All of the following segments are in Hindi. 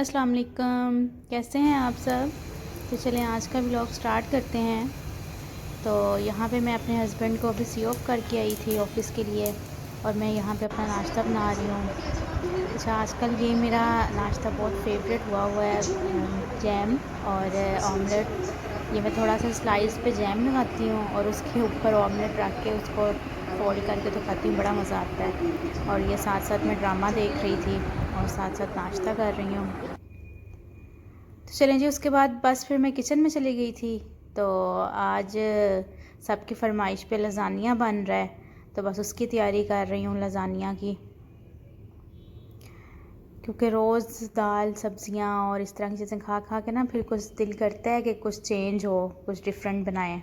अस्सलाम वालेकुम। कैसे हैं आप सब। तो चलें आज का व्लॉग स्टार्ट करते हैं। तो यहाँ पे मैं अपने हस्बैंड को अभी सी ऑफ करके आई थी ऑफ़िस के लिए, और मैं यहाँ पे अपना नाश्ता बना रही हूँ। अच्छा, आजकल ये मेरा नाश्ता बहुत फेवरेट हुआ है, जैम और ऑमलेट। ये मैं थोड़ा सा स्लाइस पे जैम लगाती हूँ और उसके ऊपर ऑमलेट रख के उसको फोल्ड करके तो खाती हूँ, बड़ा मज़ा आता है। और ये साथ साथ मैं ड्रामा देख रही थी और साथ साथ नाश्ता कर रही हूँ। तो चलें जी, उसके बाद बस फिर मैं किचन में चली गई थी। तो आज सबकी फरमाइश पे लज़ानिया बन रहा है, तो बस उसकी तैयारी कर रही हूँ लज़ानिया की। क्योंकि रोज़ दाल सब्ज़ियाँ और इस तरह की चीज़ें खा खा के ना फिर कुछ दिल करता है कि कुछ चेंज हो, कुछ डिफरेंट बनाएं।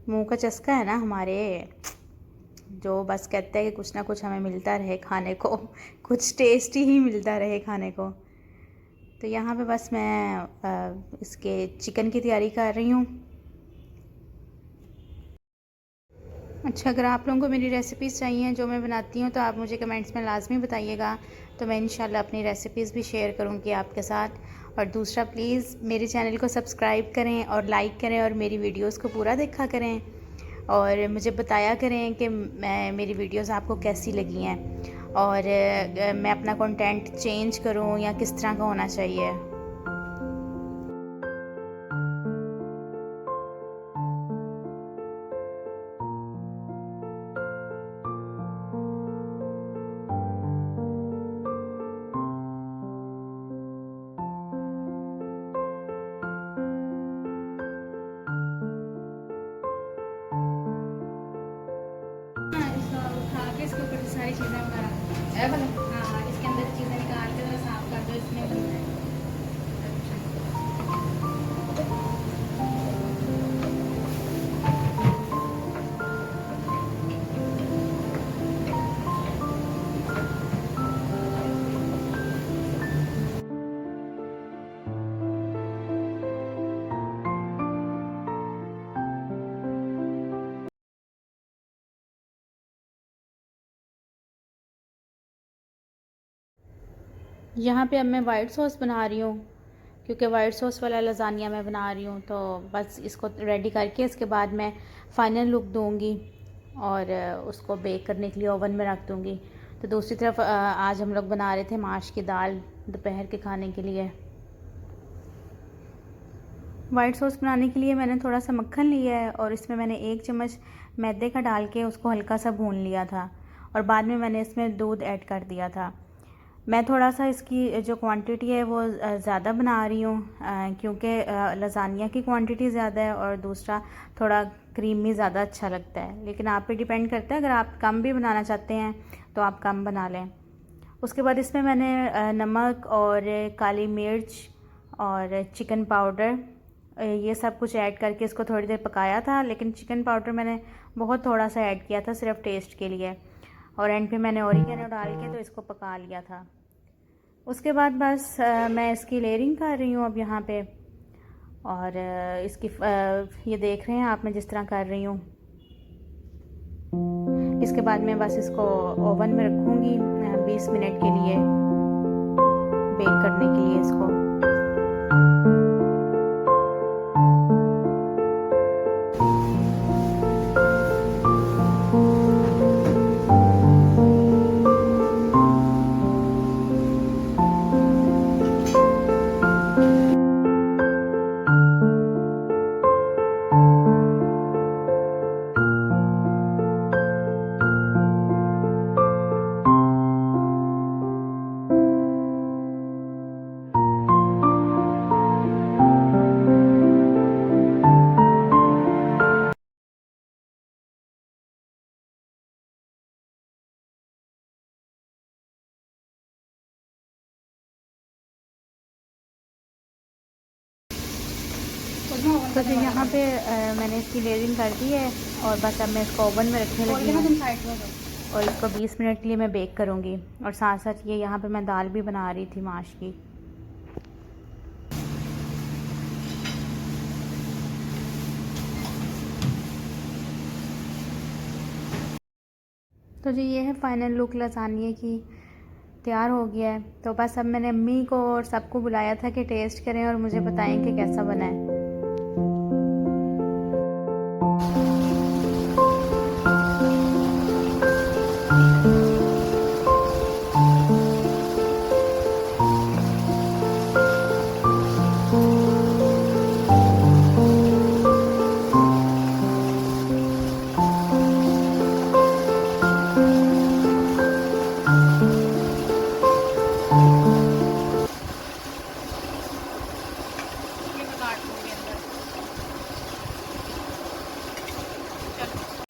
मुंह का चस्का है ना हमारे, जो बस कहता है कि कुछ ना कुछ हमें मिलता रहे खाने को कुछ टेस्टी ही मिलता रहे खाने को। तो यहाँ पे बस मैं इसके चिकन की तैयारी कर रही हूँ। अच्छा, अगर आप लोगों को मेरी रेसिपीज़ चाहिए जो मैं बनाती हूँ तो आप मुझे कमेंट्स में लाजमी बताइएगा, तो मैं इंशाल्लाह अपनी रेसिपीज़ भी शेयर करूँगी आपके साथ। और दूसरा, प्लीज़ मेरे चैनल को सब्सक्राइब करें और लाइक करें और मेरी वीडियोस को पूरा देखा करें, और मुझे बताया करें कि मेरी वीडियोस आपको कैसी लगी हैं, और मैं अपना कंटेंट चेंज करूँ या किस तरह का होना चाहिए। खा के इसके ऊपर सारी चीज़ें हाँ, इसके अंदर चीज़ें निकाल के साफ कर दो, इसमें बनना है। यहाँ पे अब मैं वाइट सॉस बना रही हूँ, क्योंकि वाइट सॉस वाला लज़ानिया मैं बना रही हूँ। तो बस इसको रेडी करके इसके बाद मैं फ़ाइनल लुक दूँगी और उसको बेक करने के लिए ओवन में रख दूँगी। तो दूसरी तरफ आज हम लोग बना रहे थे माश की दाल दोपहर के खाने के लिए। वाइट सॉस बनाने के लिए मैंने थोड़ा सा मक्खन लिया है और इसमें मैंने 1 चम्मच मैदे का डाल के उसको हल्का सा भून लिया था, और बाद में मैंने इसमें दूध ऐड कर दिया था। मैं थोड़ा सा इसकी जो क्वांटिटी है वो ज़्यादा बना रही हूँ, क्योंकि लज़ानिया की क्वांटिटी ज़्यादा है और दूसरा थोड़ा क्रीमी ज़्यादा अच्छा लगता है। लेकिन आप पे डिपेंड करता है, अगर आप कम भी बनाना चाहते हैं तो आप कम बना लें। उसके बाद इसमें मैंने नमक और काली मिर्च और चिकन पाउडर ये सब कुछ ऐड करके इसको थोड़ी देर पकाया था, लेकिन चिकन पाउडर मैंने बहुत थोड़ा सा ऐड किया था सिर्फ टेस्ट के लिए, और एंड पे मैंने ऑरिगेनो डाल के तो इसको पका लिया था। उसके बाद बस मैं इसकी लेयरिंग कर रही हूँ अब यहाँ पे, और इसकी ये देख रहे हैं आप, मैं जिस तरह कर रही हूँ। इसके बाद मैं बस इसको ओवन में रखूँगी 20 मिनट के लिए बेक करने के लिए इसको। तो जो यहाँ पे मैंने इसकी लेयरिंग कर दी है, और बस अब मैं इसको ओवन में रखने लगी हूँ, और इसको 20 मिनट के लिए मैं बेक करूँगी। और साथ साथ ये यहाँ पे मैं दाल भी बना रही थी माश की। तो जी ये है फ़ाइनल लुक लज़ानिया की। तैयार हो गया है। तो बस अब मैंने अम्मी को और सबको बुलाया था कि टेस्ट करें और मुझे बताएं कि कैसा बना है।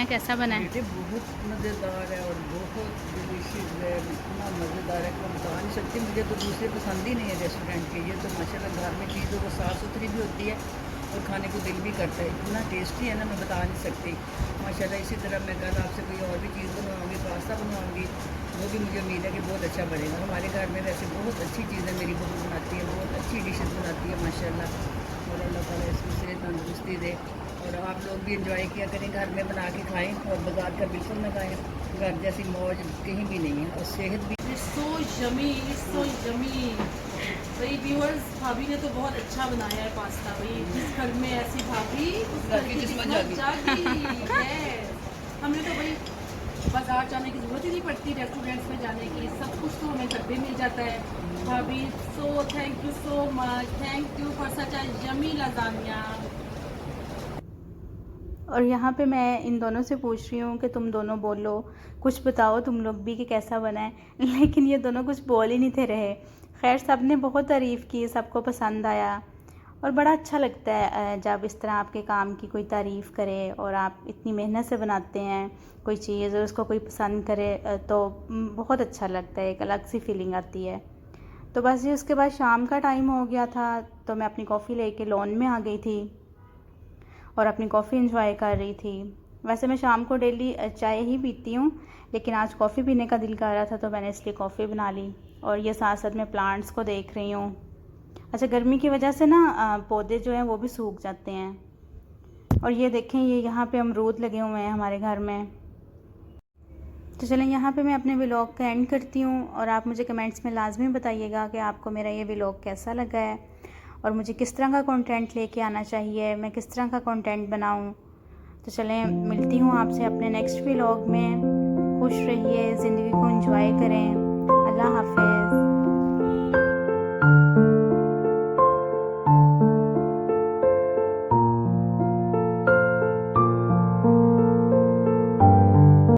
कैसा बना है? ये बहुत मज़ेदार है और बहुत डिलीशियस है, इतना मज़ेदार है कि मैं बता नहीं सकती। मुझे तो दूसरे पसंद ही नहीं है रेस्टोरेंट के। ये तो माशाल्लाह घर में चीज़ों को साफ़ सुथरी भी होती है और खाने को दिल भी करता है। इतना टेस्टी है ना, मैं बता नहीं सकती माशाल्लाह। इसी तरह मैं कल आपसे कोई और भी चीज़ बनवाऊँगी, पास्ता बनवाऊँगी, वो भी मुझे उम्मीद है कि बहुत अच्छा बनेगा। हमारे घर में वैसे बहुत अच्छी चीज़ें मेरी बहू बनाती है, बहुत अच्छी डिशेज़ बनाती है माशाल्लाह। और अल्लाह ताला इसमें से तंदुरुस्ती दे और आप लोग भी इंजॉय किया करें, घर में बना के खाएं और बाज़ार का बिल्कुल ना खाएं। घर जैसी मौज कहीं भी नहीं है और सेहत भी। So yummy, so yummy. भाई व्यूअर्स, भाभी ने तो बहुत अच्छा बनाया है पास्ता। भाई जिस घर में ऐसी भाभी उस घर की किस्मत जागी। Yes। हमने तो भाई बाजार जाने की ज़रूरत ही नहीं पड़ती, रेस्टोरेंट्स में जाने की, सब कुछ तो हमें घर पे मिल जाता है। भाभी so thank you so much, thank you for such a yummy lasagne. और यहाँ पे मैं इन दोनों से पूछ रही हूँ कि तुम दोनों बोलो, कुछ बताओ तुम लोग भी कि कैसा बना है। लेकिन ये दोनों कुछ बोल ही नहीं थे रहे। खैर सब ने बहुत तारीफ़ की, सबको पसंद आया और बड़ा अच्छा लगता है जब इस तरह आपके काम की कोई तारीफ़ करे और आप इतनी मेहनत से बनाते हैं कोई चीज़ और उसको कोई पसंद करे तो बहुत अच्छा लगता है, एक अलग सी फीलिंग आती है। तो बस ये उसके बाद शाम का टाइम हो गया था तो मैं अपनी कॉफ़ी लेके लॉन में आ गई थी और अपनी कॉफ़ी इंजॉय कर रही थी। वैसे मैं शाम को डेली चाय ही पीती हूँ, लेकिन आज कॉफ़ी पीने का दिल कर रहा था तो मैंने इसलिए कॉफ़ी बना ली और ये साथ साथ मैं प्लांट्स को देख रही हूँ। अच्छा, गर्मी की वजह से ना पौधे जो हैं वो भी सूख जाते हैं। और ये देखें, ये यहाँ पे अमरूद लगे हुए हैं हमारे घर में। तो चलें यहाँ पे मैं अपने व्लॉग का एंड करती हूँ और आप मुझे कमेंट्स में लाजमी बताइएगा कि आपको मेरा ये व्लॉग कैसा लगा है और मुझे किस तरह का कंटेंट लेके आना चाहिए, मैं किस तरह का कंटेंट बनाऊँ। तो चलें मिलती हूँ आपसे अपने नेक्स्ट व्लॉग में। खुश रहिए, ज़िंदगी को एंजॉय करें। अल्लाह हाफ़िज़।